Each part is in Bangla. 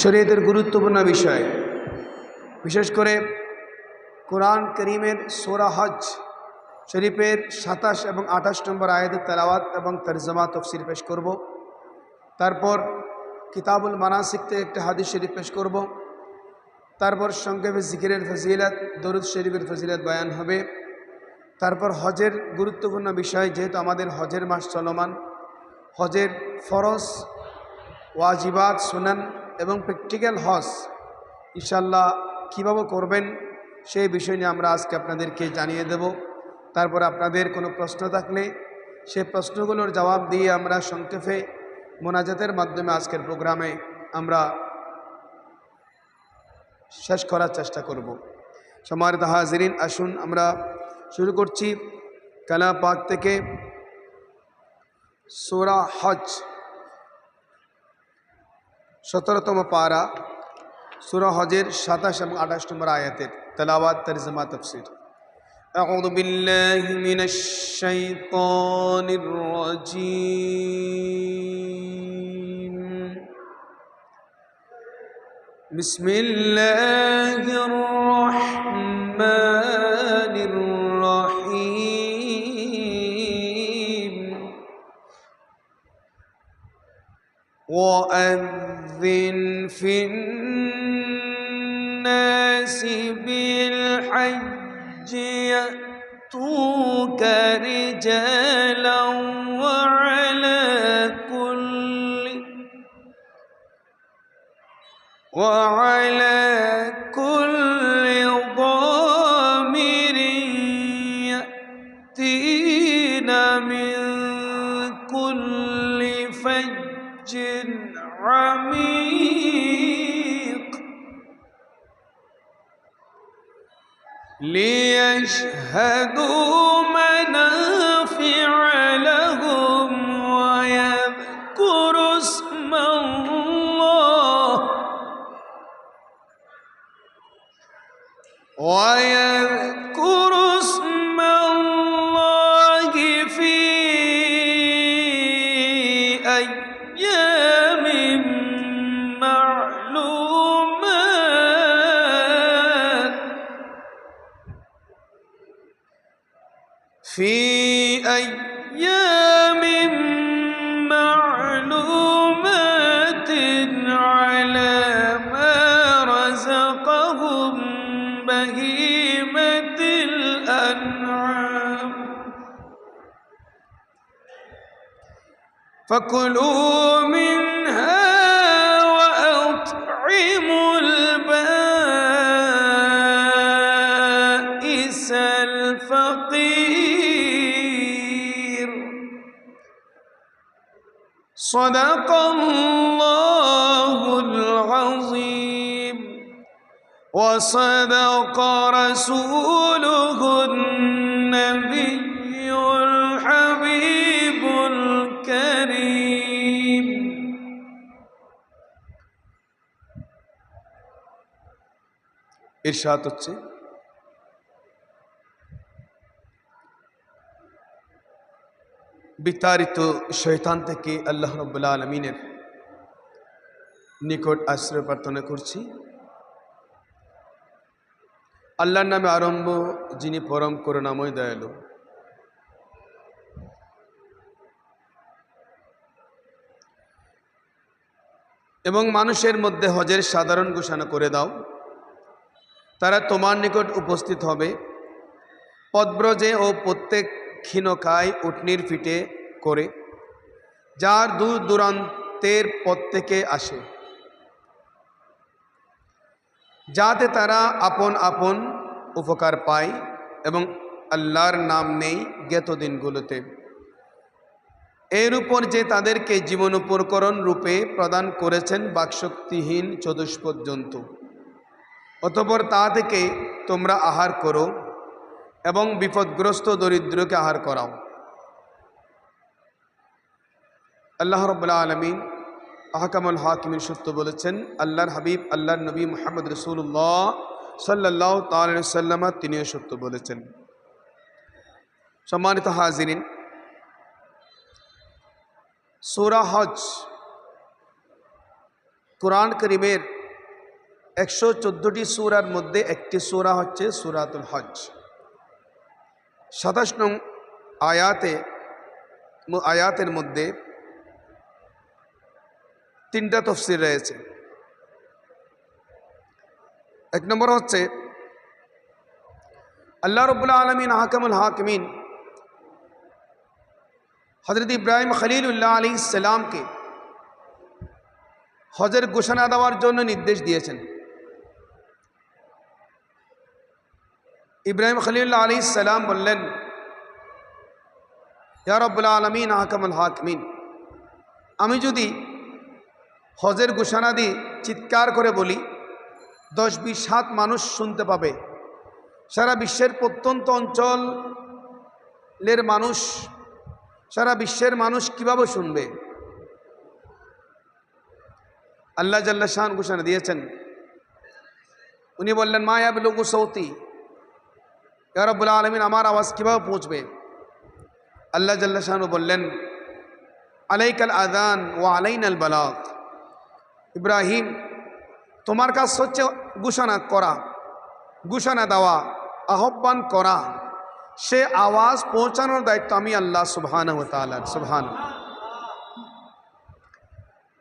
শরীয়তের গুরুত্বপূর্ণ বিষয়, বিশেষ করে কোরআন করিমের সূরা হজ শরীফের 27 এবং 28 নম্বর আয়াতের তেলাওয়াত এবং তরজমা তফসির পেশ করব। তারপর কিতাবুল মানাসিক থেকে একটা হাদিস শরীফ পেশ করব। তারপর সংক্ষেপে জিকিরের ফজিলত, দরুদ শরীফের ফজিলত বয়ান হবে। তারপর হজের গুরুত্বপূর্ণ বিষয়, যেহেতু আমাদের হজের মাস চলমান, হজের ফরজ, ওয়াজিবাত, সুনান এবং প্র্যাকটিক্যাল হজ ইনশাল্লাহ কীভাবে করবেন সেই বিষয় নিয়ে আমরা আজকে আপনাদেরকে জানিয়ে দেব। তারপর আপনাদের কোনো প্রশ্ন থাকলে সেই প্রশ্নগুলোর জবাব দিয়ে আমরা সংক্ষেপে মোনাজাতের মাধ্যমে আজকের প্রোগ্রামে আমরা শেষ করার চেষ্টা করব। সম্মানিত হাজিরিন, আসুন আমরা শুরু করছি কালাম পাক থেকে সূরা হজ 17তম পারা, সূরা হজের 27 এবং 28 নম্বর আয়াতের তেলাওয়াত, তরজমা, তাফসীর। আউযু বিল্লাহি মিনাশ শাইতানির রাজীম। বিসমিল্লাহির রাহমানির রাহিম। وأذن في الناس بالحج يأتوك رجالا وعلى كل ضامر يأتين من كل فج عميق ليشهدوا منافع لهم ويذكروا اسم الله في أيام معلومات على ما رزقهم بهيمة الأنعام فكلوا منها وأطعموا البائس الفقير صدق الله العظيم وصدق رسوله النبي الحبيب الكريم। ইরশাদ হচ্ছে, বিতাড়িত শয়তান থেকে আল্লাহ রাব্বুল আলামিনের নিকট আশ্রয় প্রার্থনা করছি। আল্লাহর নামে আরম্ভ, যিনি পরম করুণাময় দয়ালু। এবং মানুষের মধ্যে হজের সাধারণ ঘোষণা করে দাও, তারা তোমার নিকট উপস্থিত হবে পদব্রজে ও প্রত্যেক ক্ষীণকায় উটনির পিঠে করে, যার দূর দূরান্তের পথ থেকে আসে, যাতে তারা আপন আপন উপকার পায় এবং আল্লাহর নাম নেই জ্ঞাত দিনগুলোতে। এর উপর যে তাদেরকে জীবন উপকরণ রূপে প্রদান করেছেন বাকশক্তিহীন চতুষ্পদ জন্তু, অতঃপর তা থেকে তোমরা আহার করো এবং বিপদগ্রস্ত দরিদ্রকে আহার করাও। আল্লাহ রাব্বুল আলামিন আহকামুল হাকিমিন সত্য বলেছেন। আল্লাহর হাবিব আল্লাহর নবী মুহাম্মদ রাসূলুল্লাহ সাল্লাল্লাহু তাআলা আলাইহি ওয়াসাল্লাম তিনিও সত্য বলেছেন। সম্মানিত হাজিরিন, সূরা হজ কুরআন কারীমের 114টি সূরার মধ্যে একটি সূরা হচ্ছে সূরাতুল হজ। 27 নং আয়াতের মধ্যে 3টা তাফসীর রয়েছে। এক নম্বর হচ্ছে আল্লাহ রাব্বুল আলামিন হাকামুল হাকিমিন হযরত ইব্রাহিম খলিলুল্লাহ আলাইহিস সালামকে হজের ঘোষণা দেওয়ার জন্য নির্দেশ দিয়েছেন। ইব্রাহিম খলিলুল্লাহ আলাইহিস সালাম বললেন, ইয়া রাব্বুল আলামিন হাকামুল হাকিমিন, আমি যদি হজের ঘোষণা দিই, চিৎকার করে বলি, 10-20 হাত মানুষ শুনতে পাবে, সারা বিশ্বের প্রত্যন্ত অঞ্চলের মানুষ, সারা বিশ্বের মানুষ কিভাবে শুনবে? আল্লাহ জাল্লা শান ঘোষণা দিয়েছেন। উনি বললেন, মা ইয়াবলুগু সাউতি, ইয়া রাব্বুল আলামিন, আমার আওয়াজ কিভাবে পৌঁছবে? আল্লাহ জাল্লা শানু বললেন, আলাইকাল আযান ওয়া আলাইনাল বালাগ। ইব্রাহিম, তোমার কাজ হচ্ছে ঘোষণা করা, ঘোষণা দেওয়া, আহ্বান করা, সে আওয়াজ পৌঁছানোর দায়িত্ব আমি আল্লাহ সুবহানাহু ওয়া তাআলা। সুবহানাল্লাহ।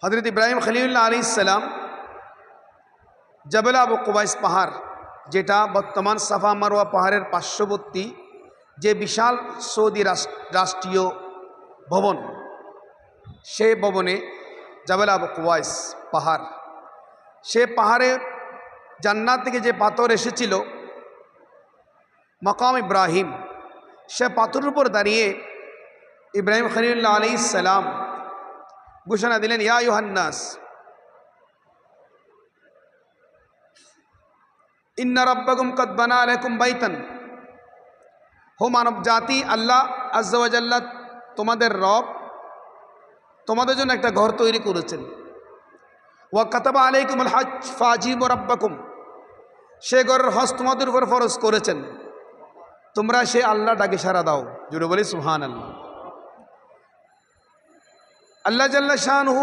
হযরত ইব্রাহিম খলিলুল্লাহ আলাইহিস সালাম জবল আবু কুবাইস পাহাড়, যেটা বর্তমান সাফা মারওয়া পাহাড়ের পার্শ্ববর্তী যে বিশাল সৌদি রাষ্ট্রীয় ভবন, সেই ভবনে জবল আবু কুবাইস পাহাড়, সে পাহাড়ে জান্নাত থেকে যে পাথর এসেছিল মাকাম ইব্রাহিম, সে পাথরের উপর দাঁড়িয়ে ইব্রাহিম খলিলুল্লাহ আলাইহিস সালাম ঘোষণা দিলেন, ইয়া আইয়ুহান নাস ইন্না রাব্বাকুম কদ বানা লাকুম বাইতান। হো মানব জাতি, আল্লাহ আজ্জা ওয়া জাল্লা তোমাদের রব তোমাদের জন্য একটা ঘর তৈরি করেছেন। ওয়া কাতাবা আলাইকুমুল হজ ফাজিবু রাব্বাকুম, সে ঘরের হজ তোমাদের উপর ফরজ করেছেন, তোমরা সে আল্লাহ ডাকে সাড়া দাও। জুড়ে বলি সুবহানাল্লাহ। আল্লাহ জাল্লা শানহু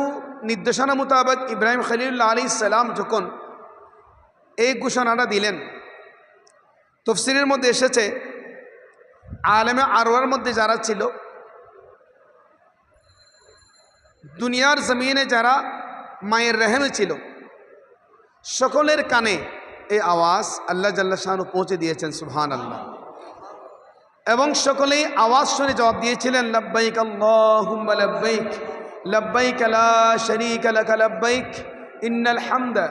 নির্দেশনা মোতাবেক ইব্রাহিম খলিলুল্লাহ আলাইহিস সালাম যখন এই ঘোষণাটা দিলেন, তাফসীরের মধ্যে এসেছে, আলেমে আরওয়ার মধ্যে যারা ছিল, দুনিয়ার জমিনে যারা মায়ের রেহেমে ছিল, সকলের কানে এই আওয়াজ আল্লাহ জাল্লা শানহু পৌঁছে দিয়েছেন। সুবহানাল্লাহ। এবং সকলেই আওয়াজ শুনে জবাব দিয়েছিলেন, লাব্বাইক আল্লাহুম্মা লাব্বাইক, লাব্বাইক লা শারীকা লাকা লাব্বাইক, ইন্নাল হামদা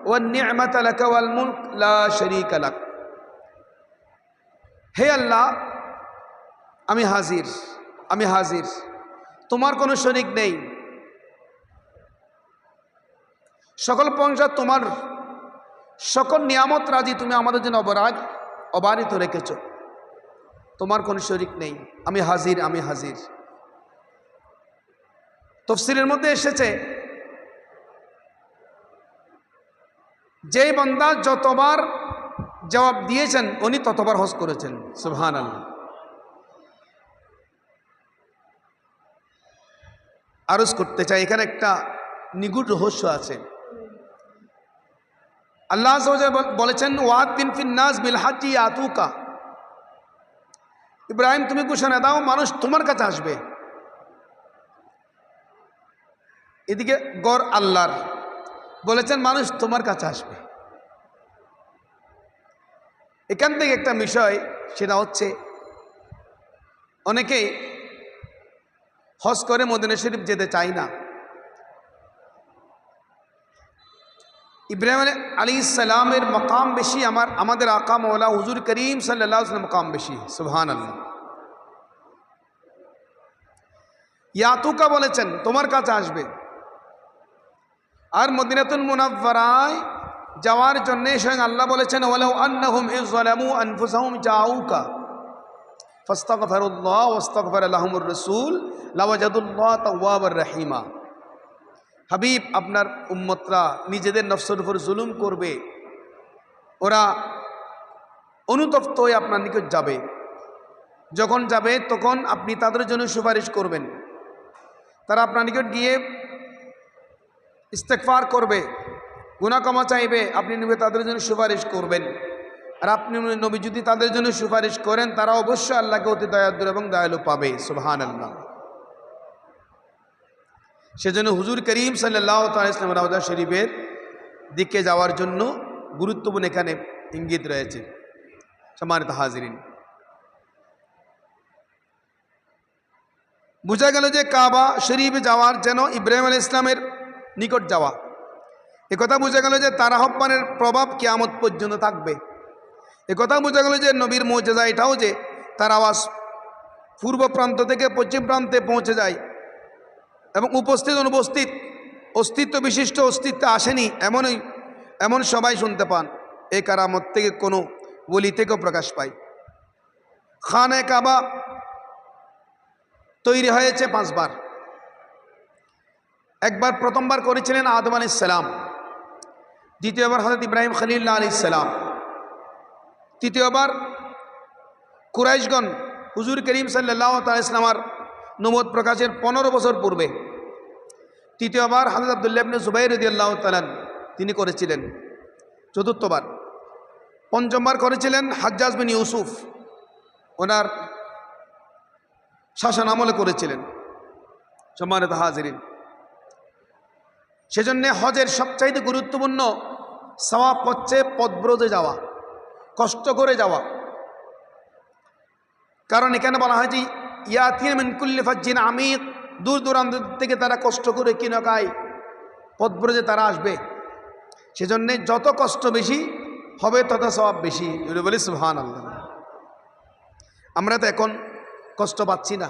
ওয়ান নি'মাতা লাকা ওয়াল মুলক লা শারীকা লাক। হে আল্লাহ, আমি হাজির, আমি হাজির, তোমার কোনো শরীক নেই, সকল প্রশংসা তোমার, সকল নিয়ামত রাজি তুমি আমাদের জন্য অবারিত রেখেছ, তোমার কোনো শরীক নেই, আমি হাজির, আমি হাজির। তাফসীরের মধ্যে এসেছে, যেই বান্দা যতবার জবাব দিয়েছেন উনি ততবার হজ করেছেন। সুবহানাল্লাহ। আরজ করতে চাই, এখানে একটা নিগুড় রহস্য আছে। আল্লাহ আযজা ওয়া জাল্লা বলেছেন, ওয়াদিন ফিন নাস বিল হাজ্জি ইয়াতুকা। ইব্রাহিম, তুমি ঘোষণা দাও, মানুষ তোমার কাছে আসবে। এদিকে গড় আল্লাহর, বলেছেন মানুষ তোমার কাছে আসবে। এখান থেকে একটা বিষয়, সেটা হচ্ছে অনেকেই হজ করে মদিনা শরীফ যেতে চায় না। ইব্রাহিম আলাইহিস সালামের মকাম বেশি, আমাদের আকা মওলা হুজুর করিম সাল্লাল্লাহু আলাইহি ওয়াসাল্লাম মকাম বেশি। সুবহানাল্লাহ। ইয়াতুকা বলেছেন তোমার কাছে আসবে। আর মদিনাতুল মুনাওয়ারায় যাওয়ার জন্য স্বয়ং আল্লাহ বলেছেন, ওয়ালাউ আন্নাহুম ইয যালামু আনফুসাহুম জাউকা ফাস্তাগফিরুল্লাহ ওয়াস্তাগফারা লাহুমুর রাসূল লাওয়াজাদুল্লাহ তাওয়াবার রহিমা। হাবিব, আপনার উম্মতরা নিজেদের নফসের উপর জুলুম করবে, ওরা অনুতপ্ত হয়ে আপনার নিকট যাবে, যখন যাবে তখন আপনি তাদের জন্য সুপারিশ করবেন, তারা আপনার নিকট গিয়ে ইস্তেগফার করবে, গুনাহ ক্ষমা চাইবে, আপনি নবী তাদের জন্য সুপারিশ করবেন। আর আপনি নবী যদি তাদের জন্য সুপারিশ করেন, তারা অবশ্যই আল্লাহকে অতি দয়ালু এবং দয়ালু পাবে। সুবহানাল্লাহ। সেজন্য হুজুর করিম সাল্লাল্লাহু তাআলা ইসলাম রওজা শরীফের দিকে যাওয়ার জন্য গুরুত্বপূর্ণ এখানে ইঙ্গিত রয়েছে। সম্মানিত হাজিরিন, বোঝা গেল যে কাবা শরীফে যাওয়ার যেন ইব্রাহিম আলাইহিস সালামের নিকট যাওয়া। একথা বোঝা গেল যে তার আহ্বানের প্রভাব কিয়ামত পর্যন্ত থাকবে। একথা বোঝা গেল যে নবীর মুজিজা এটাও যে তার আওয়াজ পূর্ব প্রান্ত থেকে পশ্চিম প্রান্তে পৌঁছে যায় এবং উপস্থিত অনুপস্থিত, অস্তিত্ব বিশিষ্ট অস্তিত্ব আসেনি এমন সবাই শুনতে পান। এই কারামত থেকে কোনো ওলি থেকেও প্রকাশ পায়। খানে কাবা তৈরি হয়েছে 5 বার। একবার প্রথমবার করেছিলেন আদম আলাইহিস সালাম, দ্বিতীয়বার হযরত ইব্রাহিম খলিলুল্লাহ আলাইহিস সালাম, তৃতীয়বার কুরাইশগণ হুজুর করিম সাল্লাল্লাহু তাআলা ইসলামার নবুয়ত প্রকাশের 15 বছর পূর্বে, তৃতীয়বার হযরত আব্দুল্লাহ ইবনে জুবাইর রাদিয়াল্লাহু তাআলা তিনি করেছিলেন, চতুর্থবার। পঞ্চমবার করেছিলেন হাজ্জাজ বিন ইউসুফ, ওনার শাসন আমলে করেছিলেন। সম্মানিত হাজিরিন, সেজন্য হজের সবচাইতে গুরুত্বপূর্ণ সওয়াব হচ্ছে পদব্রজে যাওয়া, কষ্ট করে যাওয়া। কারণ এখানে বলা হয় যে ইয়াতিনা মিন কুল্লি ফাজ্জিন আমিক, দূর দূরান্ত থেকে তারা কষ্ট করে কিনকায় পদব্রজে তারা আসবে। সেজন্য যত কষ্ট বেশি হবে তত সওয়াব বেশি। বলি সুবহানাল্লাহ। আমরা তো এখন কষ্ট পাচ্ছি না,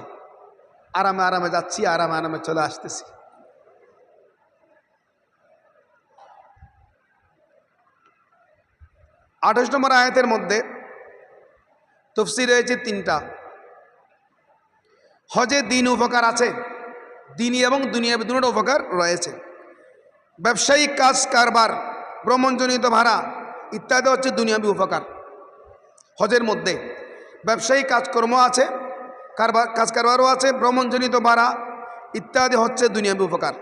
আরামে আরামে যাচ্ছি, আরামে আরামে চলে আসতেছি। আঠাশ নম্বর আয়াতের মধ্যে তাফসীর রয়েছে 3টা। হজে দিন উপকার আছে, দিনী এবং দুনিয়াবি দুটো উপকার রয়েছে। ব্যবসায়িক কাজ কারবার, ভ্রমণজনিত ভাড়া ইত্যাদি হচ্ছে দুনিয়াবি উপকার। হজের মধ্যে ব্যবসায়িক কাজকর্ম আছে, কাজ কারবারও আছে, ভ্রমণজনিত ভাড়া ইত্যাদি হচ্ছে দুনিয়াবি উপকার।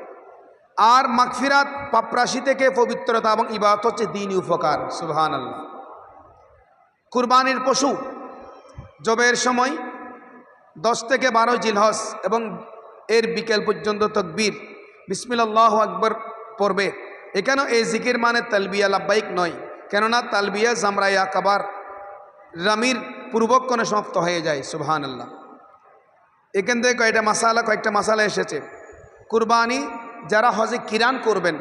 আর মাগফিরাত, পাপরাশি থেকে পবিত্রতা এবং ইবাদত হচ্ছে দ্বীনি উপকার। সুবহানাল্লাহ। কুরবানির পশু জবের সময় 10 থেকে 12 জিলহজ এবং এর বিকেল পর্যন্ত তাকবীর বিসমিল্লাহু আকবার পড়বে। এখানেও এই জিকির মানে তালবিয়া লাব্বাইক নয়, কেননা তালবিয়া জামরায়ে আকাবার রামির পূর্বক্ষণে সমাপ্ত হয়ে যায়। সুবহানাল্লাহ। এখান থেকে কয়েকটা মাসালা এসেছে। কুরবানি যারা হজে কিরান করবেন,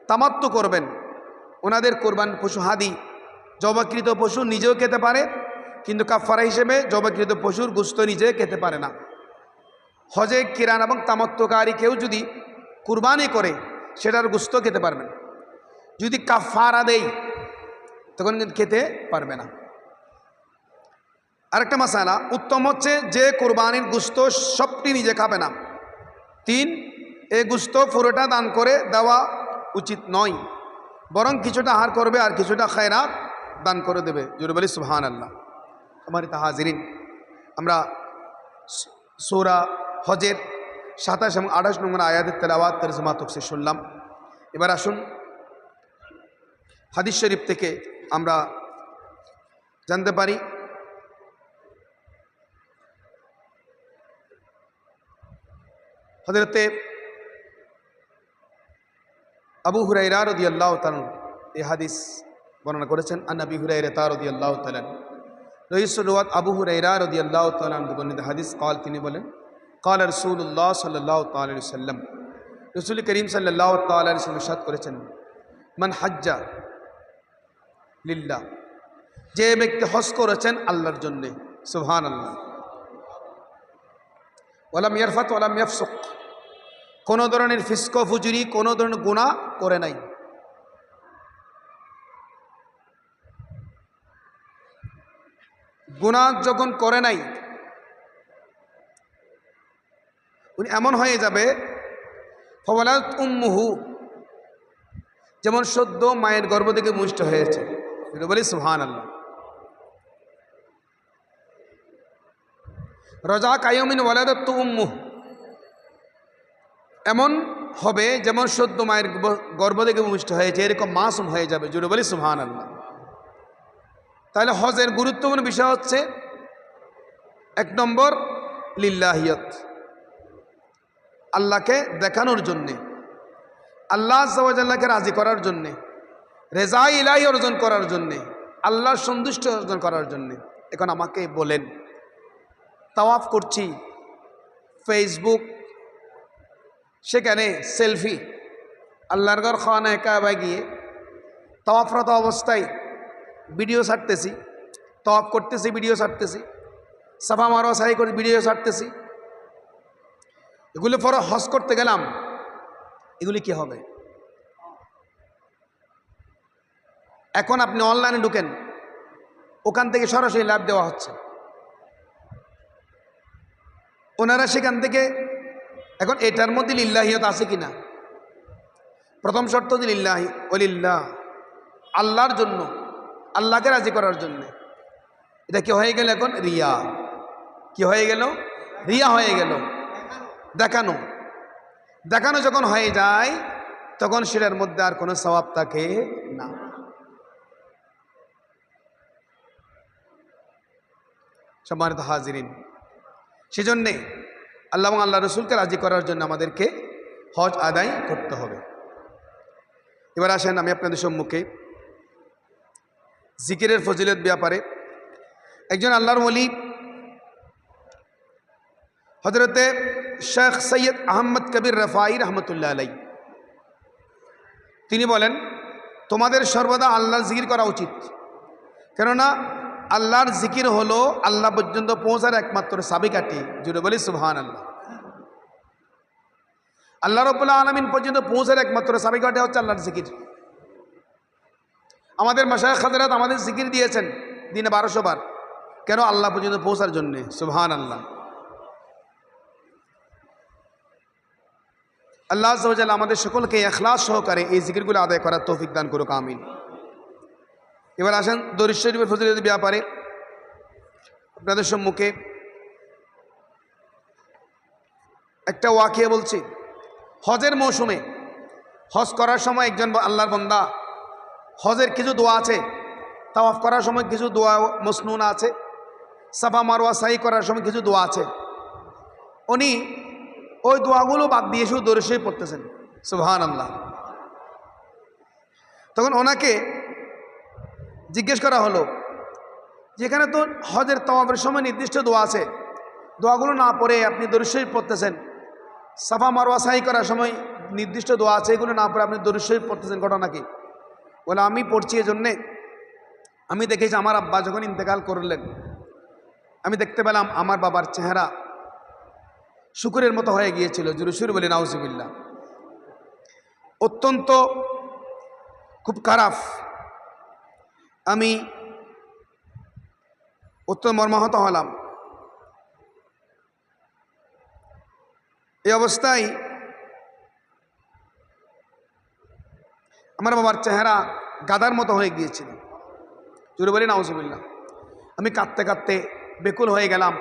তামাত্তু করবেন, ওনাদের কোরবান পশু হাদি জবাকৃত পশু নিজেও খেতে পারে, কিন্তু কাফারা হিসেবে জবাকৃত পশুর গোশত নিজে খেতে পারে না। হজে কিরান এবং তামাত্তুকারী কেউ যদি কুরবানি করে সেটার গোশত খেতে পারবেন, যদি কাফারা দেয় তখন কিন্তু খেতে পারবে না। আরেকটা মাসালা, উত্তম হচ্ছে যে কুরবানির গোশত সবটি নিজে খাবে না। 3, এই গোশত পুরোটা দান করে দেওয়া উচিত নয়, বরং কিছুটা আহার করবে আর কিছুটা খায়রাত দান করে দেবে। জোরে বলি সুবহানাল্লাহ। আমার হাজিরিন, আমরা সূরা হজের 27 এবং 28 নম্বর আয়াতের তেলাওয়াত তরজমা তাফসীর শুনলাম। এবার আসুন হাদিস শরীফ থেকে আমরা জানতে পারি হযরতে আবু হুরায়রা রাদিয়াল্লাহু তাআলা এই হাদিস বর্ণনা করেছেন। আন আবি হুরায়রা রাদিয়াল্লাহু তাআলা, রাসূলুল্লাহ আবু হুরায়রা রাদিয়াল্লাহু তাআলা বর্ণিত হাদিস, قال তিনি বলেন, قال রাসূলুল্লাহ সাল্লাল্লাহু তাআলা আলাইহি ওয়াসাল্লাম, রাসূল করিম সাল্লাল্লাহু তাআলা আলাইহি ওয়াসাল্লাম ইরশাদ করেছেন, মান হাজ্জা লিল্লাহ, যে ব্যক্তি হজ করেছেন আল্লাহর জন্য, সুবহানাল্লাহ, ওয়ালাম ইয়ারফাত ওয়ালাম ইয়াফসুক, কোনো ধরনের ফিস্ক ফুজুরি, কোনো ধরনের গুনাহ করে নাই, গুনাহ যখন করে নাই উনি এমন হয়ে যাবে ফওয়ালাত উম্মুহু, যেমন সদ্য মায়ের গর্ভ থেকে মুষ্ট হয়েছে। বলি সুবহানাল্লাহ। রজা কায়মিন ওয়ালাদাতু উম্মুহু, এমন হবে যেমন সদ্য মায়ের গর্ভ থেকে ভূমিষ্ঠ হয়েছে, এরকম মাসুম হয়ে যাবে। জুড়ে বলি সুবহানাল্লাহ। তাহলে হজের গুরুত্বপূর্ণ বিষয় হচ্ছে 1 নম্বর লিল্লাহিয়ত, আল্লাহকে দেখানোর জন্যে, আল্লাহ আযজা ওয়া জাল্লাকে রাজি করার জন্যে, রেজা ইলাহি অর্জন করার জন্যে, আল্লাহর সন্তুষ্টি অর্জন করার জন্যে। এখন আমাকে বলেন, তাওয়াফ করছি, ফেসবুক, সেখানে সেলফি, আল্লাহর ঘর খানায়ে কাবা গিয়ে তাওয়াফরত অবস্থায় ভিডিও ছাড়তেছি, তাওয়াফ করতেছি ভিডিও ছাড়তেছি, সাফা মারওয়া সাই করে ভিডিও ছাড়তেছি, এগুলো পরে হজ করতে গেলাম, এগুলি কি হবে? এখন আপনি অনলাইনে ঢুকেন, ওখান থেকে সরাসরি লাইভ দেওয়া হচ্ছে, ওনারা সেখান থেকে। এখন এটার মধ্যে লিল্লাহিয়ত আছে কিনা? প্রথম শর্ত লিল্লাহি ওয়ালিল্লাহ, আল্লাহর জন্য, আল্লাহকে রাজি করার জন্য। এটা কি হয়ে গেল? এখন রিয়া। কি হয়ে গেল? রিয়া হয়ে গেল, দেখানো। দেখানো যখন হয়ে যায় তখন সেটার মধ্যে আর কোনো সওয়াব থাকে না। সম্মানিত হাজিরিন, সেজন্যে আল্লাহ এবং আল্লাহ রসুলকে রাজি করার জন্য আমাদেরকে হজ আদায় করতে হবে। এবার আসেন আমি আপনাদের সম্মুখে জিকিরের ফজিলত ব্যাপারে। একজন আল্লাহর ওলি হযরতে শেখ সৈয়দ আহমদ কবির রফাই রহমতুল্লাহ আলাই, তিনি বলেন, তোমাদের সর্বদা আল্লাহর জিকির করা উচিত, কেননা আল্লাহর জিকির হলো আল্লাহ পর্যন্ত পৌঁছার একমাত্র চাবিকাঠি। জুড়ে বলি সুবহানাল্লাহ। আল্লাহ রাব্বুল আলামিন পর্যন্ত পৌঁছার একমাত্র চাবিকাঠি হচ্ছে আল্লাহর জিকির। আমাদের মাশায়েখ হযরত আমাদের জিকির দিয়েছেন দিনে 1200 বার, কেন? আল্লাহ পর্যন্ত পৌঁছার জন্য। সুবহানাল্লাহ। আল্লাহ আযজা ওয়া জাল্লা আমাদের সকলকে ইখলাস সহকারে এই জিকিরগুলো আদায় করার তৌফিক দান করুক, আমিন। এবার আসেন দরুদ শরীফের ফজিলতের ব্যাপারে। আপনাদের সম্মুখে একটা ওয়াকিয়া বলছি। হজের মৌসুমে হজ করার সময় একজন আল্লাহর বান্দা, হজের কিছু দোয়া আছে, তাওয়াফ করার সময় কিছু দোয়া মসনুন আছে, সাফা মারওয়া সাই করার সময় কিছু দোয়া আছে, উনি ওই দোয়াগুলো বাদ দিয়ে শুধু দরুদ শরীফ পড়তেছেন। সুবহানাল্লাহ। তখন ওনাকে জিজ্ঞেস করা হলো, যেখানে তো হজের তাওয়াফের সময় নির্দিষ্ট দোয়া আছে, দোয়াগুলো না পড়ে আপনি দরুদ শরীফ পড়তেছেন, সাফা মারওয়া সাই করার সময় নির্দিষ্ট দোয়া আছে, এগুলো না পড়ে আপনি দরুদ শরীফ পড়তেছেন, ঘটনা কি? বলে, আমি পড়ছি এজন্যে, আমি দেখেছি আমার আব্বা যখন ইন্তেকাল করলেন, আমি দেখতে পেলাম আমার বাবার চেহারা শুকুরের মতো হয়ে গিয়েছিল। জুরুশুর বলি নাউজুবিল্লাহ। অত্যন্ত খুব খারাপ, আমি অত্যন্ত মর্মাহত হলাম। এই অবস্থায় আমার বাবার চেহারা গাদার মতো হয়ে গিয়েছিল। জুড়ে বলি নাউজুবিল্লাহ। আমি কাঁদতে কাঁদতে বেকুল হয়ে গেলাম।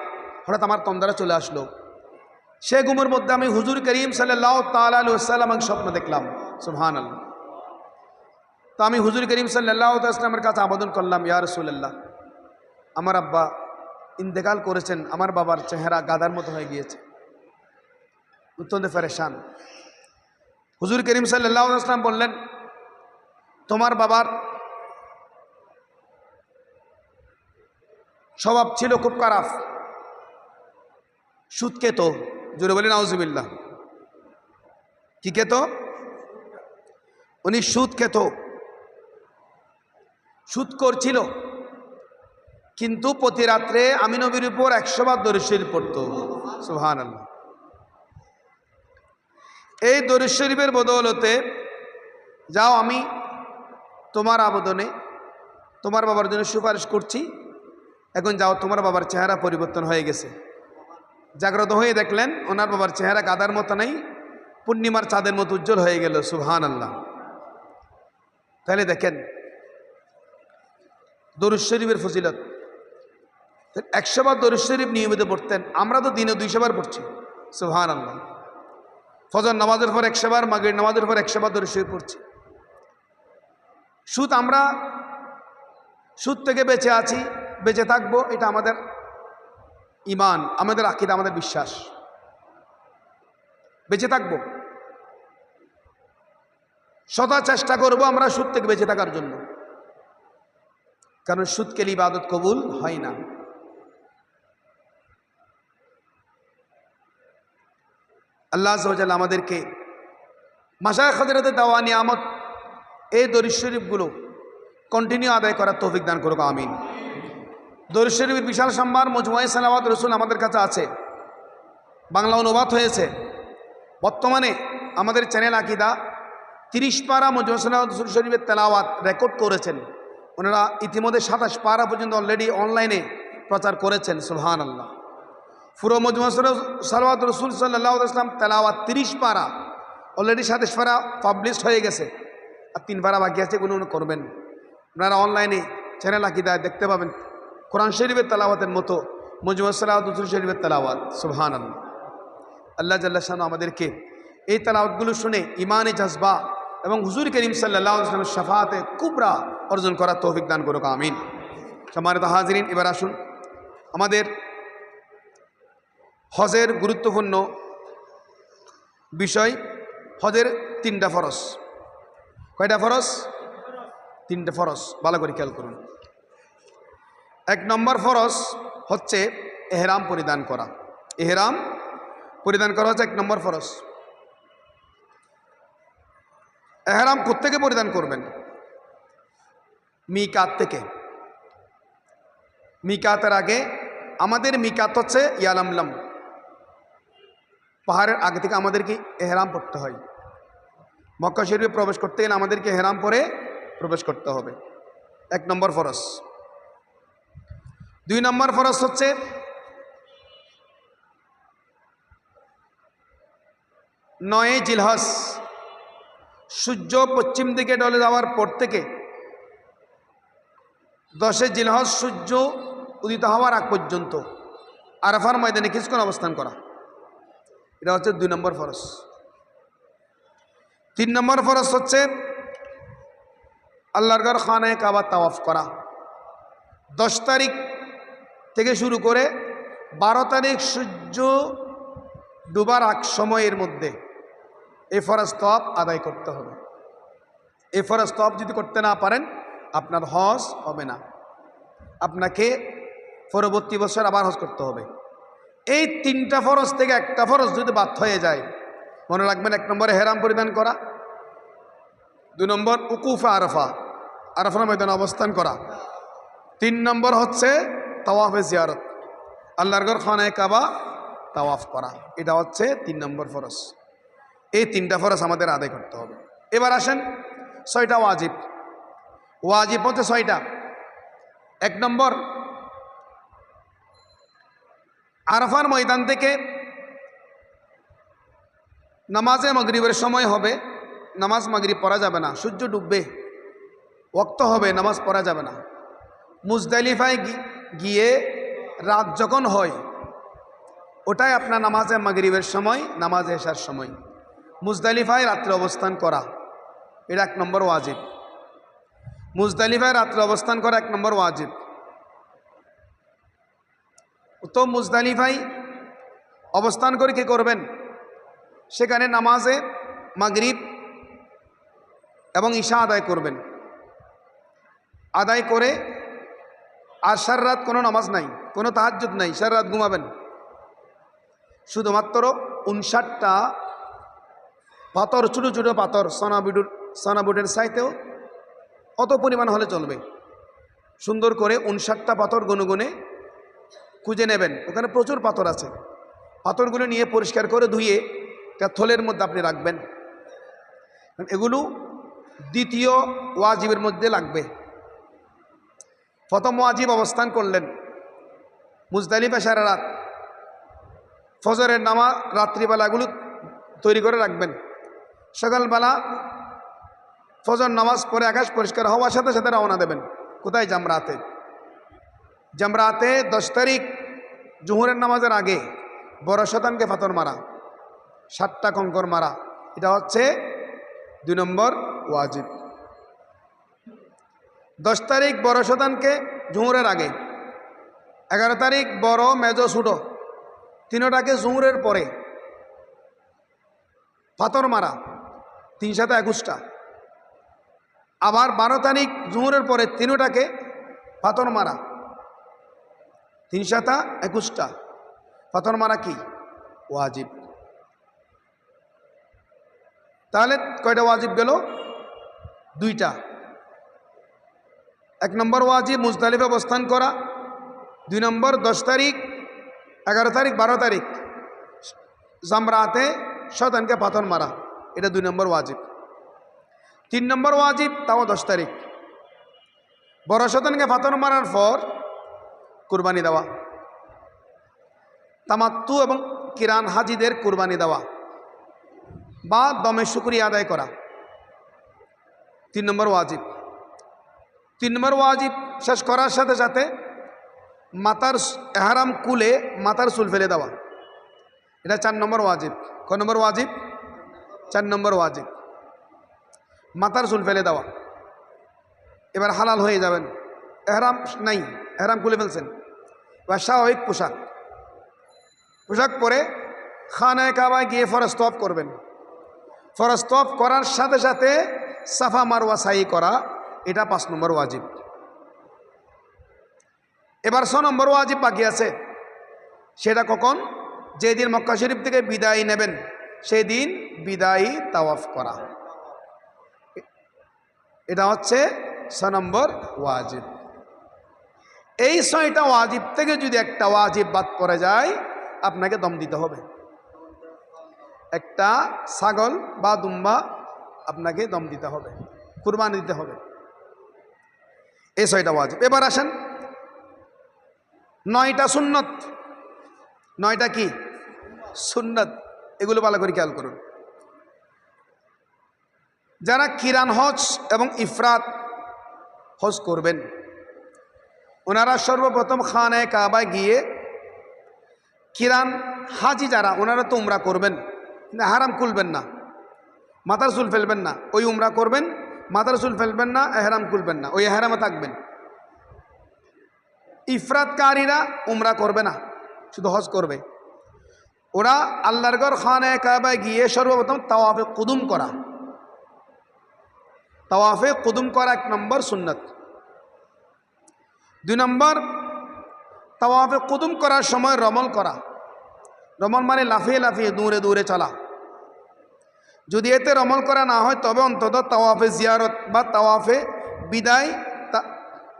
হঠাৎ আমার তন্দ্রা চলে আসলো। সে ঘুমের মধ্যে আমি হুজুর করিম সাল্লাল্লাহু তাআলা আলাইহি ওয়াসাল্লামের স্বপ্ন দেখলাম। সুবহানাল্লাহ। তো আমি হুজুর করিম সাল্লাল্লাহু আলাইহি ওয়াসাল্লামের কাছে আবেদন করলাম, ইয়া রাসূলুল্লাহ, আমার আব্বা ইন্তেকাল করেছেন, আমার বাবার চেহারা গাদার মতো হয়ে গিয়েছে, অত্যন্ত পেরেশান। হুজুর করিম সাল্লাল্লাহু আলাইহি ওয়াসাল্লাম বললেন, তোমার বাবার স্বভাব ছিল খুব খারাপ, সুদ খেত। জোরে বলি নাউজুবিল্লাহ। কি খেত? উনি সুদ খেত, সুদ করছিল, কিন্তু প্রতি রাত্রে আমি নবীর উপর 100 বার দরুদ শরীফ পড়ত। সুবহানাল্লাহ। এই দরুদ শরীফের বদৌলতে যাও, আমি তোমার আবেদনে তোমার বাবার জন্য সুপারিশ করছি, এখন যাও, তোমার বাবার চেহারা পরিবর্তন হয়ে গেছে। জাগ্রত হয়ে দেখলেন ওনার বাবার চেহারা গাদার মতো নেই, পূর্ণিমার চাঁদের মতো উজ্জ্বল হয়ে গেল। সুবহানাল্লাহ। তাহলে দেখেন দরুদ শরীফের ফজিলত। 100 বার দরুদ শরীফ নিয়মিত পড়তেন, আমরা তো দিনে 200 বার পড়ছি। সুবহানাল্লাহ। ফজর নামাজের পর 100 বার, মাগরিব নামাজের পর 100 বার দরুদ শরীফ পড়ছি। আমরা সুদ থেকে বেঁচে আছি, বেঁচে থাকবো, এটা আমাদের ঈমান, আমাদের আকীদা, আমাদের বিশ্বাস। বেঁচে থাকবো, সদা চেষ্টা করব আমরা সুদ থেকে বেঁচে থাকার জন্য, কারণ সুদ খেলে ইবাদত কবুল হয় না। আল্লাহ আযজা ওয়া জাল্লা আমাদেরকে মাশায়েখ হযরতের দেওয়া নিয়ামত এই দরুদ শরীফগুলো কন্টিনিউ আদায় করার তৌফিক দান করুক, আমিন। দরুদ শরীফের বিশাল সম্ভার মজমুআয়ে সালাওয়াত রাসূল আমাদের কাছে আছে, বাংলা অনুবাদ হয়েছে। বর্তমানে আমাদের চ্যানেল আকীদা 30 পারা মজমুআয়ে সালাওয়াত রাসূল শরীফের তেলাওয়াত রেকর্ড করেছেন। ওনারা ইতিমধ্যে 27 পারা পর্যন্ত অলরেডি অনলাইনে প্রচার করেছেন। সুবহানাল্লাহ। পুরো মজমুআয়ে সালাওয়াত রাসূল সাল্লাল্লাহু আলাইহি ওয়াসাল্লাম তেলাওয়াত 30 পারা অলরেডি 27 পারা পাবলিশ হয়ে গেছে, আর 3 পারা বাকি আছে, এগুলো করবেন। আপনারা অনলাইনে চ্যানেল আকীদায় দেখতে পাবেন কোরআন শরীফের তেলাওয়াতের মতো মজমুআয়ে সালাওয়াত রাসূল শরীফের তেলাওয়াত। সুবহানাল্লাহ। আল্লাহ জাল্লা শানহু আমাদেরকে এই তেলাওয়াতগুলো শুনে ঈমানে জজবা এবং হুজুর করিম সাল্লাল্লাহু আলাইহি ওয়াসাল্লামের শাফাআতে কুবরা অর্জন করার তৌফিক দান করুক, আমিন। সম্মানিত হাজিরিন, এবার আসুন আমাদের হজের গুরুত্বপূর্ণ বিষয়। হজের 3টা ফরজ। কয়টা ফরজ? 3টে ফরজ। ভালো করে খেয়াল করুন। 1 নম্বর ফরজ হচ্ছে এহরাম পরিধান করা। এহরাম পরিধান করা হচ্ছে 1 নম্বর ফরজ। এহরাম কোত্থেকে পরিধান করবেন? মিকাত থেকে। মিকাতের আগে আমাদের মিকাত হচ্ছে ইয়ালামলাম, পাহাড়ের আগে থেকে আমাদেরকে এহরাম পড়তে হয়। মক্কা শরীফে প্রবেশ করতে গেলে আমাদেরকে এহরাম পরে প্রবেশ করতে হবে। 1 নম্বর ফরজ। 2 নম্বর ফরজ হচ্ছে নয় জিলহজ, সূর্য পশ্চিম দিকে ঢলে যাওয়ার পর থেকে 10 জিলহজ সূর্য উদিত হওয়ার আগ পর্যন্ত আরাফার ময়দানে কিছুক্ষণ অবস্থান করা, এটা হচ্ছে 2 নম্বর ফরজ। 3 নম্বর ফরজ হচ্ছে আল্লাহর ঘর খানায়ে কাবা তাওয়াফ করা। 10 তারিখ থেকে শুরু করে 12 তারিখ সূর্য ডুবার আগ সময়ের মধ্যে এই ফরজ তওয়াফ আদায় করতে হবে। এই ফরজ তওয়াফ যদি করতে না পারেন আপনার হজ হবে না, আপনাকে পরবর্তী বছর আবার হজ করতে হবে। এই 3টা ফরজ থেকে একটা ফরজ যদি বাদ হয়ে যায়, মনে রাখবেন 1 নম্বরে এহরাম পরিধান করা, 2 নম্বর উকুফ আরাফা, আরাফার ময়দানে অবস্থান করা, 3 নম্বর হচ্ছে তাওয়াফে জিয়ারত, আল্লাহর ঘর খানায়ে কাবা তাওয়াফ করা। এটা হচ্ছে 3 নম্বর ফরজ। এই 3টা ফরজ আমাদের আদায় করতে হবে। এবার আসেন 6টা ওয়াজিব। ওয়াজিব হচ্ছে 6টা। 1 নম্বর, আরাফার ময়দান থেকে নামাজে মাগরিবের সময় হবে, নামাজ মাগরিব পড়া যাবে না, সূর্য ডুববে, ওয়াক্ত হবে, নামাজ পড়া যাবে না। মুজদালিফায় গিয়ে রাত যখন হয় ওটাই আপনার নামাজে মাগরিবের সময়, নামাজে এশার সময়। মুজদালিফায় রাত্রে অবস্থান করা, এটা 1 নম্বর ওয়াজিব। মুজদালিফায় রাত্রে অবস্থান করা 1 নম্বর ওয়াজিব। তো মুজদালিফায় অবস্থান করে কি করবেন? সেখানে নামাজে মাগরিব এবং ঈশা আদায় করবেন। আদায় করে আর সারা রাত কোনো নামাজ নাই, কোনো তাহাজ্জুদ নাই, সারা রাত ঘুমাবেন। শুধুমাত্র 59টা পাথর, ছোটো ছোটো পাথর, সোনাবুটের চাইতেও অত পরিমাণ হলে চলবে। সুন্দর করে 59টা পাথর গুনে খুঁজে নেবেন, ওখানে প্রচুর পাথর আছে। পাথরগুলো নিয়ে পরিষ্কার করে ধুয়ে একটা থলের মধ্যে আপনি রাখবেন। এগুলো দ্বিতীয় ওয়াজিবের মধ্যে লাগবে। প্রথম ওয়াজিব অবস্থান করলেন মুজদালিফা সারা রাত, ফজরের নামাজ রাত্রিবেলাগুলো তৈরি করে রাখবেন। সকালবেলা ফজর নামাজ পড়ে আকাশ পরিষ্কার হওয়ার সাথে সাথে রওনা দেবেন। কোথায়? জামরাতে। জামরাতে 10 তারিখ জোহরের নামাজের আগে বড় শয়তানকে পাথর মারা, 7টা কঙ্কর মারা, এটা হচ্ছে 2 নম্বর ওয়াজিব। 10 তারিখ বড় শতানকে জোহরের আগে, 11 তারিখ বড় মেজো ছোটো তিনোটাকে জোহরের পরে পাথর মারা, 3 সাথে 21টা। আবার 12 তারিখ জোহরের পরে তিনোটাকে পাথর মারা, 3 সাথে 21টা। পাথর মারা কি ওয়াজিব। তাহলে কয়টা ওয়াজিব গেল? 2টা। 1 নম্বর ওয়াজিব মুজদালিফা অবস্থান করা, 2 নম্বর 10 তারিখ 11 তারিখ 12 তারিখ জামরাতে শয়তানকে পাথর মারা, এটা 2 নম্বর ওয়াজিব। 3 নম্বর ওয়াজিব তাও 10 তারিখ বড় শয়তানকে পাথর মারার পর কুরবানি দেওয়া, তামাত্তু এবং কিরান হাজিদের কুরবানি দেওয়া বা দমে শুকরিয়া আদায় করা, 3 নম্বর ওয়াজিব। 3 নম্বর ওয়াজিব শেষ করার সাথে সাথে মাথার এহরাম কুলে মাথার চুল ফেলে দেওয়া, এটা 4 নম্বর ওয়াজিব। কয় নম্বর ওয়াজিব? 4 নম্বর ওয়াজিব, মাথার চুল ফেলে দেওয়া। এবার হালাল হয়ে যাবেন, এহরাম নাই, এহরাম খুলে ফেলছেন। এবার স্বাভাবিক পোশাক পরে খানায়ে কাবায় গিয়ে ফরজ তওয়াফ করবেন। ফরজ তওয়াফ করার সাথে সাথে সাফা মারওয়া সাই করা, এটা 5 নম্বর ওয়াজিব। এবার 6 নম্বর ওয়াজিব বাকি আছে, সেটা কখন? যেদিন মক্কা শরীফ থেকে বিদায় নেবেন সেই দিন বিদায়ী তাওয়াফ করা, এটা হচ্ছে 6 নম্বর ওয়াজিব। এই 6টা ওয়াজিব থেকে যদি একটা ওয়াজিব বাদ পড়ে যায় আপনাকে দম দিতে হবে। একটা ছাগল বা দুম্বা আপনাকে দম দিতে হবে, কুরবানি দিতে হবে। এই 6টা ওয়াজিব। এবার আসেন 9টা সুন্নত। 9টা কি সুন্নত, এগুলো ভালো করে খেয়াল করুন। যারা কিরান হজ এবং ইফরাত হজ করবেন ওনারা সর্বপ্রথম খানায়ে কাবায় গিয়ে কিরান হাজি যারা ওনারা তো উমরা করবেন, হারাম খুলবেন না, মাথার চুল ফেলবেন না, ওই উমরা করবেন, মাথার চুল ফেলবেন না, এহরাম খুলবেন না, ওই এহরামে থাকবেন। ইফরাতকারীরা উমরা করবে না, শুধু হজ করবে। ওরা আল্লাহর ঘর খানায়ে কাবায় গিয়ে সর্বপ্রথম তাওয়াফে কুদুম করা, তাওয়াফে কুদুম করা 1 নম্বর সুন্নত। 2 নম্বর তাওয়াফে কুদুম করার সময় রমল করা। রমল মানে লাফিয়ে লাফিয়ে দূরে দূরে চলা। যদি এতে রমল করা না হয় তবে অন্তত তাওয়াফে জিয়ারত বা তাওয়াফে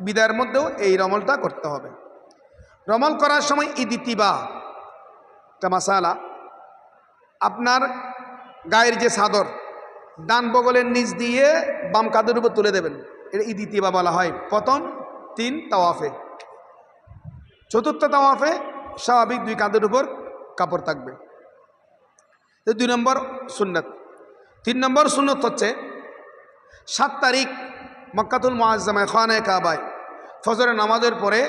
বিদায়ের মধ্যেও এই রমলটা করতে হবে। রমল করার সময় ইদিতিবা একটা মাসালা, আপনার গায়ের যে চাদর ডান বগলের নিচ দিয়ে বাম কাঁধের উপর তুলে দেবেন, এটা ইদিতিবা বলা হয়। প্রথম 3 তাওয়াফে, 4র্থ তাওয়াফে স্বাভাবিক 2 কাঁধের উপর কাপড় থাকবে। 2 নম্বর সুন্নত। 3 নম্বর সুন্নত হচ্ছে 7 তারিখ মক্কাতুল মুআজ্জামায় খানায়ে কাবায় ফজরের নামাজের পরে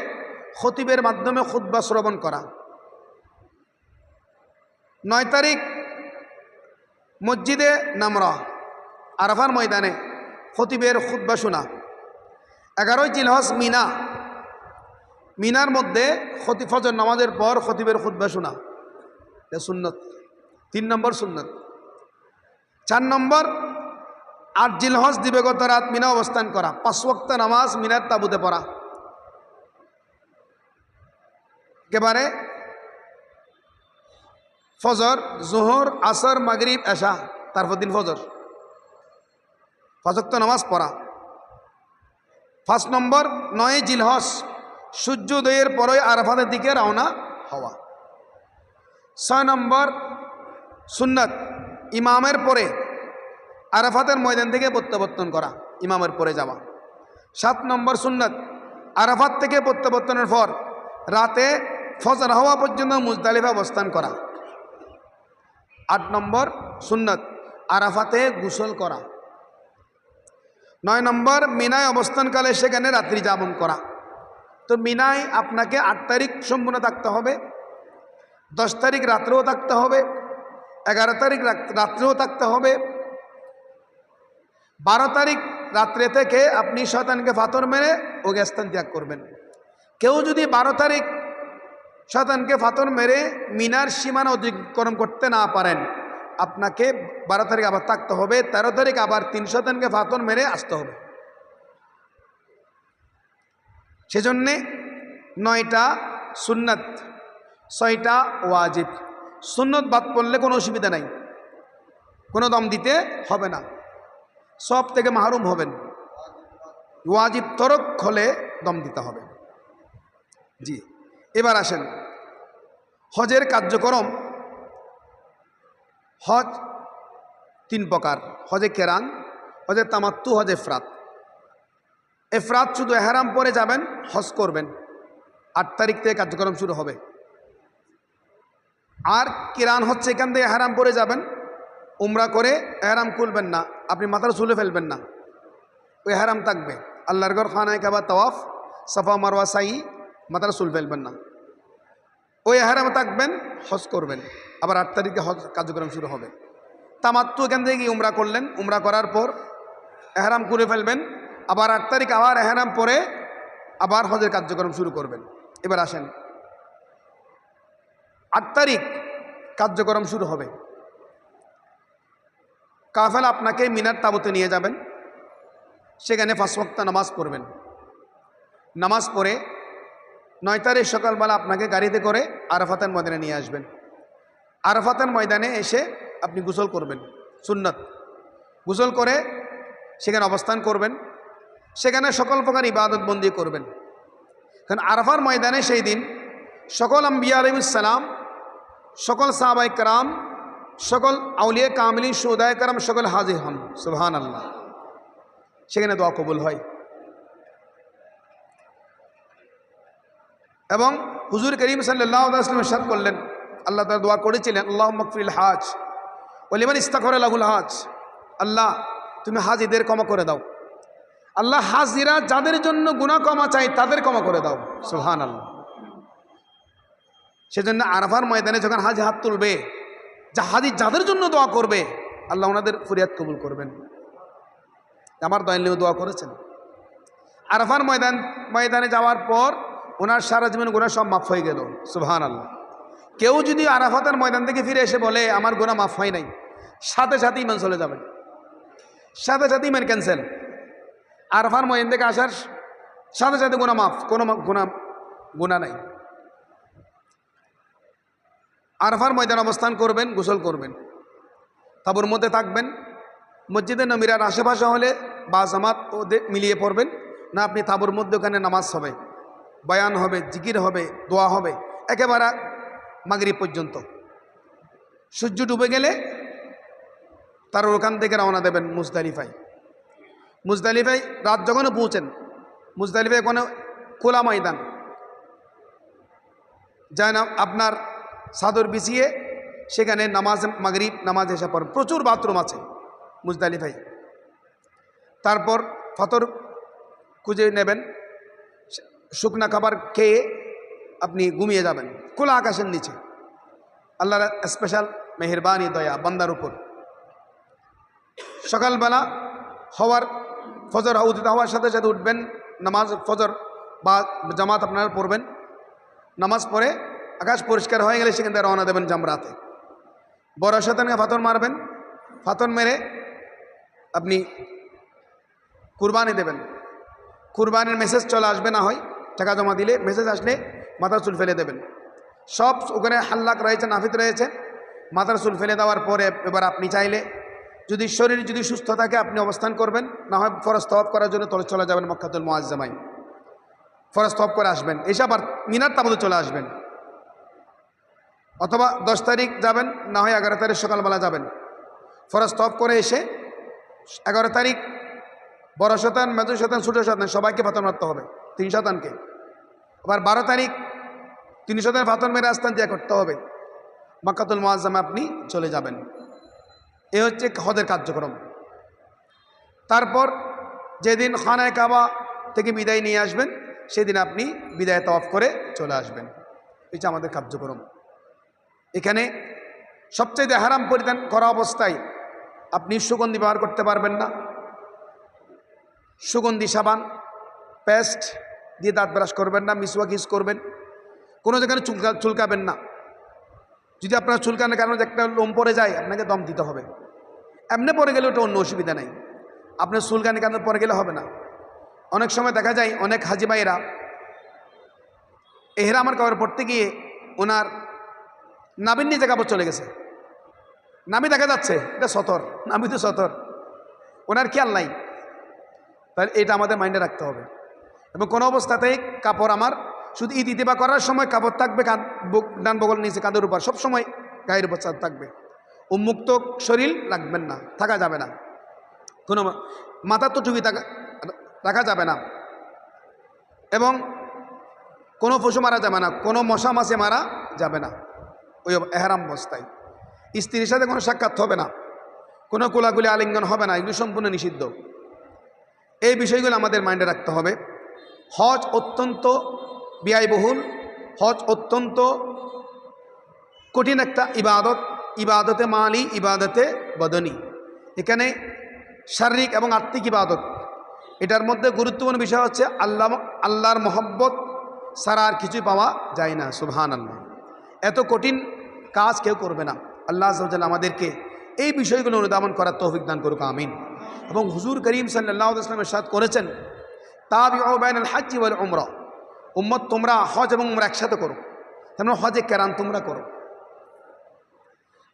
খতিবের মাধ্যমে খুতবা শ্রবণ করা। 9 তারিখ মসজিদে নামরা আরাফার ময়দানে খতিবের খুতবা শোনা। 11 জিলহজ মিনার মধ্যে ফজর নামাজের পর খতিবের খুতবা শোনা, এটা সুন্নত। 3 নম্বর সুন্নত। 4 নম্বর 8 জিলহজ দিবাগত রাত মিনা অবস্থান করা, 5 ওয়াক্ত নামাজ মিনার তাবুতে পড়া। একেবারে ফজর, জোহর, আসর, মাগরিব, এশা, তারপর দিন ফজর, 5 ওয়াক্ত নামাজ পড়া। 5 নম্বর 9 জিলহজ সূর্যোদয়ের পরে আরাফাতের দিকে রওনা হওয়া। 6 নম্বর সুন্নত ইমামের পরে আরাফাতের ময়দান থেকে প্রত্যাবর্তন করা, ইমামের পরে যাওয়া। 7 নম্বর সুন্নত আরাফাত থেকে প্রত্যাবর্তনের পর রাতে ফজর হওয়া পর্যন্ত মুজদালিফা অবস্থান করা। 8 নম্বর সুন্নত আরাফাতে গোসল করা। 9 নম্বর মিনায় অবস্থানকালে সেখানে রাত্রি যাপন করা। তো মিনায় আপনাকে 8 তারিখ সম্পূর্ণ থাকতে হবে, 10 তারিখ রাত্রেও থাকতে হবে, 11 তারিখ রাত্রেও থাকতে হবে। 12 তারিখ রাত্রে থেকে আপনি শয়তানকে পাথর মেরে ওকে স্থান ত্যাগ করবেন। কেউ যদি 12 তারিখ শয়তানকে পাথর মেরে মিনার সীমানা অতিক্রম করতে না পারেন, আপনাকে 12 তারিখ আবার থাকতে হবে। 13 তারিখ আবার 3 শয়তানকে পাথর মেরে আসতে হবে। সেজন্যে 9টা সুন্নত, 6টা ওয়াজিব। সুন্নত বাদ পড়লে কোনো অসুবিধা নাই, কোনো দম দিতে হবে না, সব থেকে মাহরুম হবেন। ওয়াজিব তরক হলে দম দিতে হবে। জি, এবার আসেন হজের কার্যক্রম। হজ 3 প্রকার: হজে কেরান, হজে তামাত্তু, হজে ইফরাত। ইফরাত শুধু এহরাম পরে যাবেন, হজ করবেন, 8 তারিখ থেকে কার্যক্রম শুরু হবে। আর কিরান হচ্ছে এখান থেকে এহরাম পরে যাবেন, উমরা করে এহরাম খুলবেন না, আপনি মাথার চুলে ফেলবেন না, ওই এহরাম থাকবে। আল্লাহর ঘর, খানায় কাবা, তাওয়াফ, সাফা মারওয়া সাই, মাথার চুল ফেলবেন না, ওই এহরাম থাকবেন, হজ করবেন। আবার 8 তারিখে হজ কার্যক্রম শুরু হবে। তামাত্তু এখান থেকে গিয়ে উমরা করলেন, উমরা করার পর এহরাম করে ফেলবেন, আবার 8 তারিখ আবার এহরাম পরে আবার হজের কার্যক্রম শুরু করবেন। এবার আসেন 8 তারিখ কার্যক্রম শুরু হবে। কাফেলা আপনাকে মিনার তাঁবুতে নিয়ে যাবেন, সেখানে 5 ওয়াক্ত নামাজ পড়বেন। নামাজ পড়ে 9 তারিখ সকালবেলা আপনাকে গাড়িতে করে আরাফাতের ময়দানে নিয়ে আসবেন। আরাফাতের ময়দানে এসে আপনি গোসল করবেন, সুন্নত। গোসল করে সেখানে অবস্থান করবেন, সেখানে সকল প্রকার ইবাদত বন্দি করবেন। কারণ আরাফার ময়দানে সেই দিন সকল আম্বিয়া আলাইহিস সালাম, সকল সাহাবায়ে কেরাম, সকল আউলিয়া কামিলিন, শুহাদায়ে কেরাম সকল হাজির হন। সুবহানাল্লাহ। সেখানে দোয়া কবুল হয়। এবং হুজুর করিম সাল্লাল্লাহু আলাইহি ওয়াসাল্লাম ইরশাদ করলেন, আল্লাহ তাআলা দোয়া করেছিলেন, আল্লাহুম্মা গফিরিল হাজ ওয়া লিমান ইস্তাগফারা লাহুল হাজ। আল্লাহ, তুমি হাজিদের ক্ষমা করে দাও। আল্লাহ, হাজিরা যাদের জন্য গুনাহ ক্ষমা চাই তাদের ক্ষমা করে দাও। সুবহানাল্লাহ। সেজন্য আরাফার ময়দানে যখন হাজি হাত তুলবে, যা হাজি যাদের জন্য দোয়া করবে, আল্লাহ ওনাদের ফরিয়াদ কবুল করবেন। আমার দয়ালেও দোয়া করেছেন। আরাফার ময়দানে যাওয়ার পর ওনার সারা জীবন গুনাহ সব মাফ হয়ে গেল। সুবহানাল্লাহ। কেউ যদি আরাফাতের ময়দান থেকে ফিরে এসে বলে আমার গুনাহ মাফ হয় নাই, সাথে সাথে ইমান চলে যাবে, সাথে সাথে ইমান ক্যান্সেল। আরাফার ময়দান থেকে আসার সাথে সাথে গুনাহ মাফ, কোনো গুনাহ নাই। আরাফার ময়দানে অবস্থান করবেন, গোসল করবেন, তাঁবুর মধ্যে থাকবেন। মসজিদে নবীর আশেপাশে হলে বা জামাত মিলিয়ে পড়বেন, না আপনি তাঁবুর মধ্যে, ওখানে নামাজ হবে, বয়ান হবে, জিকির হবে, দোয়া হবে একেবারে মাগরিব পর্যন্ত। সূর্য ডুবে গেলে তার ওখান থেকে রওনা দেবেন মুজদালিফায়। মুজদালিফায় রাত যখন পৌঁছেন, মুজদালিফায় কোনো খোলা ময়দান যায় না, আপনার চাদর বিছিয়ে সেখানে নামাজ, মাগরিব নামাজ এসে পড়েন। প্রচুর বাথরুম আছে মুজদালিফায়। তারপর ফতর খুঁজে নেবেন, শুকনা খাবার খেয়ে আপনি ঘুমিয়ে যাবেন খোলা আকাশের নিচে। আল্লাহর স্পেশাল মেহেরবানি, দয়া বান্দার উপর। সকালবেলা ফজর উদিত হওয়ার সাথে সাথে উঠবেন, নামাজ ফজর বা জামাত আপনারা পড়বেন। নামাজ পড়ে আকাশ পরিষ্কার হয়ে গেলে সেখান থেকে রওনা দেবেন জামরাতে। বড় শয়তানকে পাথর মারবেন, পাথর মেরে আপনি কুরবানি দেবেন। কুরবানির মেসেজ চলে আসবে, না হয় টাকা জমা দিলে মেসেজ আসলে মাথার চুল ফেলে দেবেন। সব ওখানে হাল্লাক রয়েছে, নাফিত রয়েছে, মাথার চুল ফেলে দেওয়ার পরে এবার আপনি চাইলে যদি শরীর যদি সুস্থ থাকে আপনি অবস্থান করবেন, না হয় ফরজ তওয়াফ করার জন্য চলে যাবেন মক্কাতুল মুআজ্জামায়, ফরজ তওয়াফ করে আসবেন, এসে আবার মিনার তাঁবুতে চলে আসবেন। অথবা 10 তারিখ যাবেন, না হয় 11 তারিখ সকালবেলা যাবেন, ফরজ তওয়াফ করে এসে 11 তারিখ বড় শয়তান, মেজর শয়তান, ছোট শয়তান সবাইকে পাথর মারতে হবে, 3 শয়তানকে। আবার 12 তারিখ 3 শয়তান পাথর মেরে আস্থান ত্যাগ করতে হবে, মক্কাতুল মুআজ্জামে আপনি চলে যাবেন। এ হচ্ছে হজের কার্যক্রম। তারপর যেদিন খানায়ে কাবা থেকে বিদায় নিয়ে আসবেন, সেদিন আপনি বিদায় তওয়াফ করে চলে আসবেন। এটা আমাদের কার্যক্রম। এখানে সবচাইতে হারাম পরিধান করা অবস্থায় আপনি সুগন্ধি ব্যবহার করতে পারবেন না। সুগন্ধি সাবান, পেস্ট দিয়ে দাঁত ব্রাশ করবেন না, মিসওয়াক ইউজ করবেন। কোনো জায়গায় চুলকাবেন না। যদি আপনার চুলকানোর কারণে একটা লোম পড়ে যায়, আপনাকে দম দিতে হবে। এমনি পড়ে গেলে ওটা অন্য অসুবিধা নেই, আপনার চুলকানির কারণে পড়ে গেলে হবে না। অনেক সময় দেখা যায় অনেক হাজি ভাইয়েরা এহরামের কাপড় পড়তে গিয়ে ওনার নাভির নিচে কাপড় চলে গেছে, নাভি দেখা যাচ্ছে, এটা সতর, নাভি তো সতর, ওনার খেয়াল নাই। তাহলে এটা আমাদের মাইন্ডে রাখতে হবে। এবং কোনো অবস্থাতেই কাপড় আমার শুধু ঈদ ইতিবা করার সময় কাপড় থাকবে ডান বগল নিচে কাঁধের উপর, সবসময় গায়ের উপর চাঁদ থাকবে। উন্মুক্ত শরীর রাখবেন না, থাকা যাবে না। কোনো মাথার তো টুপি রাখা যাবে না। এবং কোনো পশু মারা যাবে না, কোনো মশা মাছে মারা যাবে না ওই এহরাম অবস্থায়। স্ত্রীর সাথে কোনো সাক্ষাৎ হবে না, কোনো কোলাগুলি আলিঙ্গন হবে না, এগুলো সম্পূর্ণ নিষিদ্ধ। এই বিষয়গুলো আমাদের মাইন্ডে রাখতে হবে। হজ অত্যন্ত ব্যয়বহুল, হজ অত্যন্ত কঠিন একটা ইবাদত। ইবাদতে মালি, ইবাদতে বদনী। এখানে শারীরিক এবং আত্মিক ইবাদত। এটার মধ্যে গুরুত্বপূর্ণ বিষয় হচ্ছে আল্লাহর মহব্বত ছাড়া আর কিছুই পাওয়া যায় না। সুবহানাল্লাহ। এত কঠিন কাজ কেউ করবে না। আল্লাহ আযজা ওয়া জাল্লা আমাদেরকে এই বিষয়গুলো অনুধাবন করার তৌফিক দান করুক, আমিন। এবং হুজুর করিম সাল্লাল্লাহু আলাইহি ওয়াসাল্লাম ইরশাদ করেছেন, তাবিউ বাইনাল হজ্জ ওয়াল উমরা, উম্মত তোমরা হজ এবং উমরা একসাথে করো। তেমন হজে কেরান তোমরা করো।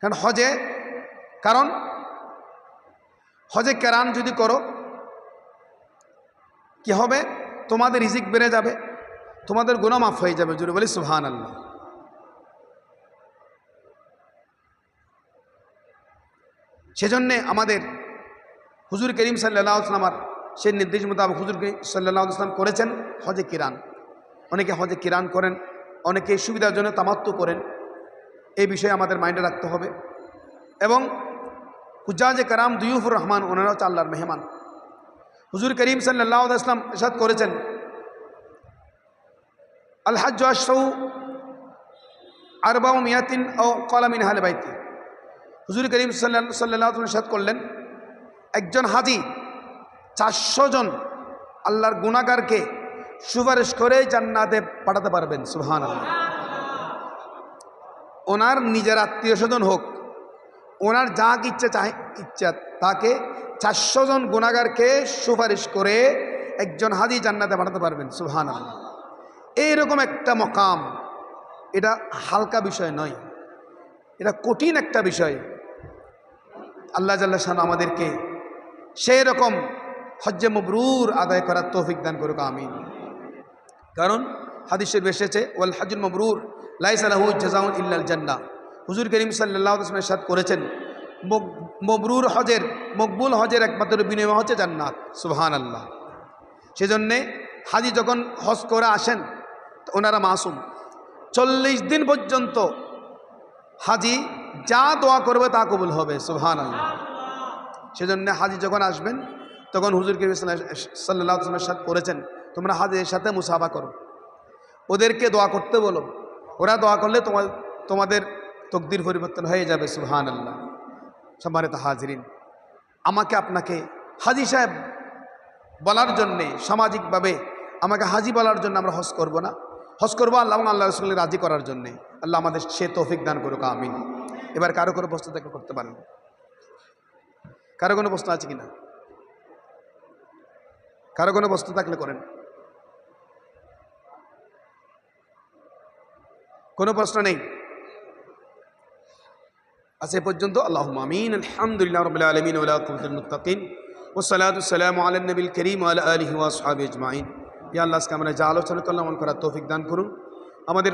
কারণ হজে কেরান যদি করো কি হবে, তোমাদের রিজিক বেড়ে যাবে, তোমাদের গুনাহ মাফ হয়ে যাবে। জোরে বলি সুবহানাল্লাহ। সেজন্যে আমাদের হুজুর করিম সাল্লাল্লাহু আলাইহি ওয়াসাল্লাম সেই নির্দেশ মোতাবেক হুজুর সাল্লাল্লাহু আলাইহি ওয়াসাল্লাম করেছেন হজে কিরান। অনেকে হজে কিরান করেন, অনেকে সুবিধার জন্য তামাত্তু করেন। এই বিষয়ে আমাদের মাইন্ডে রাখতে হবে। এবং হুজ্জাজে কারাম দুয়ুফুর রহমান, ওনারা হচ্ছে আল্লাহর মেহমান। হুজুর করিম সাল্লাল্লাহু আলাইহি ওয়াসাল্লাম ইরশাদ করেছেন, আল হজ্জু আশরাউ আরবাউ মিয়াতিন আও ক্বালা মিন আহলি বাইতি। হুজুর করিম সাল্লাল্লাহু আলাইহি ওয়াসাল্লাম ইরশাদ করলেন, একজন হাজি 400 জন আল্লাহর গুনাহগারকে সুপারিশ করে জান্নাতে পাঠাতে পারবেন। সুবহানাল্লাহ। ওনার নিজের আত্মীয় স্বজন হোক, ওনার যা ইচ্ছা তাকে 400 জন গুনাহগারকে সুপারিশ করে একজন হাজি জান্নাতে পাঠাতে পারবেন। সুবহানাল্লাহ। এইরকম একটা মকাম, এটা হালকা বিষয় নয়, এটা কঠিন একটা বিষয়। আল্লাহ জাল্লা শান আমাদেরকে সেই রকম হজ্জে মবরুর আদায় করার তৌফিক দান করুক, আমিন। কারণ হাদিস শরীফে এসেছে, ওয়াল হজ্জুল মবরুর লাইসা লাহু জাযাউন ইল্লাল জান্নাহ। হুজুর করিম সাল্লাল্লাহু আলাইহি ওয়াসাল্লাম ইরশাদ করেছেন, মবরুর হজের, মকবুল হজের একমাত্র বিনিময় হচ্ছে জান্নাত। সুবহানাল্লাহ। সেজন্যে হাজি যখন হজ করে আসেন ওনারা মাসুম, 40 দিন পর্যন্ত হাজি যা দোয়া করবে তা কবুল হবে। সুবহানাল্লাহ। সেজন্য হাজি যখন আসবেন তখন হুজুর করিম সাল্লাল্লাহু আলাইহি ওয়াসাল্লাম ইরশাদ করেছেন, তোমরা হাজির সাথে মুসাফা করো, ওদেরকে দোয়া করতে বলো, ওরা দোয়া করলে তোমাদের তকদির পরিবর্তন হয়ে যাবে। সুবহানাল্লাহ। সম্মানিত হাজিরিন, আমাকে আপনাকে হাজি সাহেব বলার জন্যে, সামাজিকভাবে আমাকে হাজি বলার জন্য আমরা হজ করব না, হজ করবো আল্লাহ এবং আল্লাহ রাসূলকে রাজি করার জন্যে। আল্লাহ আমাদের সে তৌফিক দান করুক, আমিন। এবার কারো কোনো প্রশ্ন থাকলে করতে পারেন। কারো কোনো প্রশ্ন আছে কিনা? কারো কোনো প্রশ্ন থাকলে করেন। কোনো প্রশ্ন নেই? আচ্ছা, এ পর্যন্ত। আল্লাহুম্মা আমিন। আলহামদুলিল্লাহি রাব্বিল আলামিন ওয়া লা কুতুল মুত্তাকিন ওয়াসসালাতু ওয়াসসালামু আলা নবিল কারীম ওয়া আলা আলিহি ওয়া আসহাবিহি আজমাইন। ইয়া আল্লাহ, আজকে আমরা যা আলোচনা করলাম আমল করার তৌফিক দান করুন। আমাদের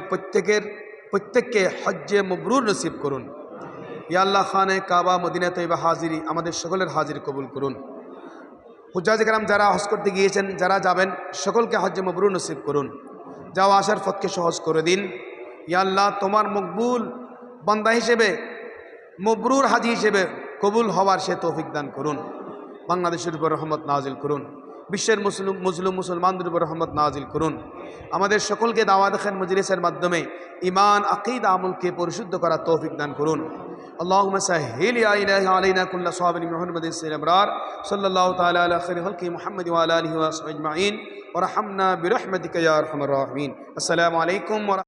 প্রত্যেককে হজ্জে মবরুর নসিব করুন। ইয়া আল্লাহ, খানে কাবা, মদিনা তৈবা হাজিরি, আমাদের সকলের হাজির কবুল করুন। হুজ্জাজে কেরাম যারা হজ করতে গিয়েছেন, যারা যাবেন, সকলকে হজ্জে মবরুর নসিব করুন। যাওয়া আসার পথকে সহজ করে দিন। ইয়া আল্লাহ, তোমার মকবুল বান্দা হিসেবে, মবরুর হাজি হিসেবে কবুল হওয়ার সে তৌফিক দান করুন। বাংলাদেশের উপর রহমত নাজিল করুন। বিশ্বের মুসলমানদের উপর রহমত নাজিল করুন। আমাদের সকলকে দাওয়াত খান মজলিসের মাধ্যমে ঈমান, আকীদা, আমলকে পরিশুদ্ধ করার তৌফিক দান করুন। اللهم سهل يا إلهي علينا كل صواب محمد السيد الأبرار صلى الله تعالى على خير خلقه محمد وعلى آله وصحبه أجمعين ورحمنا برحمتك يا أرحم الراحمين. السلام عليكم ورحمة